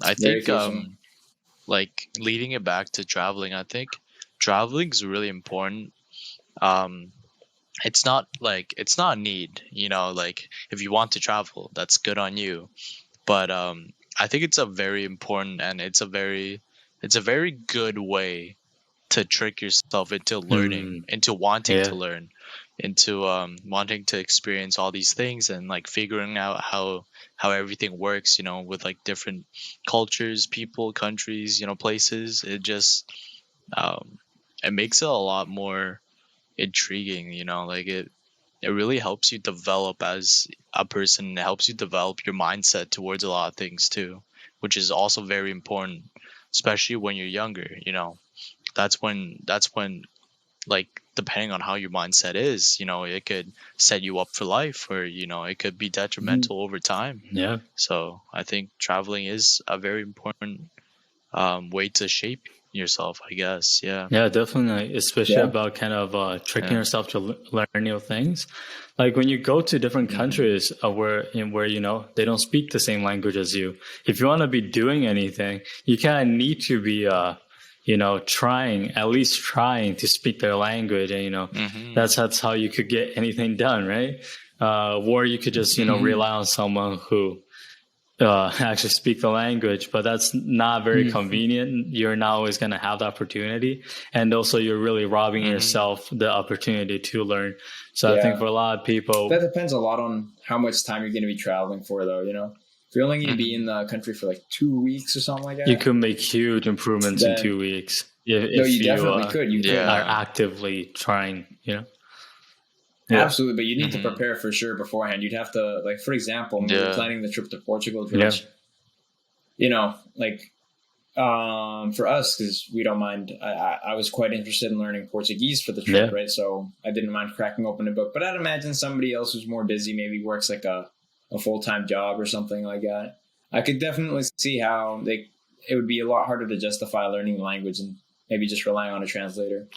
I Very think efficient. like leading it back to traveling, I think traveling is really important. Um, it's not a need, like if you want to travel, that's good on you. But I think it's a very important and it's a very good way to trick yourself into learning, Mm, into wanting to yeah. learn, into wanting to experience all these things and like figuring out how everything works, with like different cultures, people, countries, places. It just um, it makes it a lot more intriguing, like it really helps you develop as a person. It helps you develop your mindset towards a lot of things too, which is also very important, especially when you're younger. That's when like depending on how your mindset is, it could set you up for life, or it could be Mhm. detrimental over time. Yeah. So I think traveling is a very important way to shape yourself, I guess. Yeah. Yeah, definitely. Especially Yeah. about kind of tricking Yeah. yourself to learn new things. Like when you go to different Hmm. countries where they don't speak the same language as you. If you want to be doing anything, you kind of need to be trying, at least trying to speak their language, and Hmm. that's how you could get anything done, right? Or you could just Hmm. rely on someone who actually speak the language, but that's not very Mhm. convenient. You're not always going to have the opportunity. And also, you're really robbing Hmm. yourself the opportunity to learn. So I think Yeah. for a lot of That people, depends a lot on how much time you're going to be traveling for, though. If you're only going to be in Hmm. the country for like 2 weeks or something like you that, could make huge improvements in then 2 weeks no, if you you definitely could. You could. are Yeah. actively trying. Yeah. Absolutely, but you need to Hmm. prepare for sure beforehand. You'd have to, like, for example, when we were Yeah. planning the trip to Portugal, Yeah. George, like, for us, because we don't mind, I was quite interested in learning Portuguese for the trip, Yeah. right? So I didn't mind cracking open a book, but I'd imagine somebody else who's more busy, maybe works like a full-time job or something like that. I could definitely see how it would be a lot harder to justify learning the language and maybe just relying on a translator.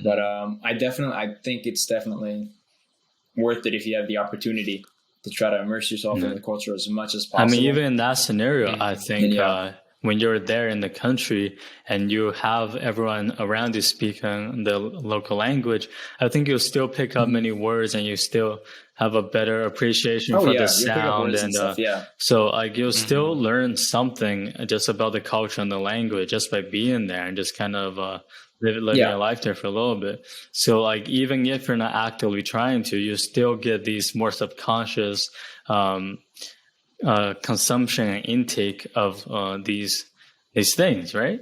But Hmm. I think it's definitely worth it if you have the opportunity to try to immerse yourself in Yeah. the culture as much as I mean, possible. even in that scenario, I Hmm. And think yeah, when you're there in the country and you have everyone around you speaking the local language, I think you'll still pick up mm-hmm. many words and you still have a better appreciation Oh for the yeah, you'll pick up sound. words and And stuff. Yeah, so like you'll still Hmm. learn something just about the culture and the language just by being there and just kind of living yeah, your life there for a little bit. So like even if you're not actively trying to, you still get these more subconscious um, consumption and intake of these things, right?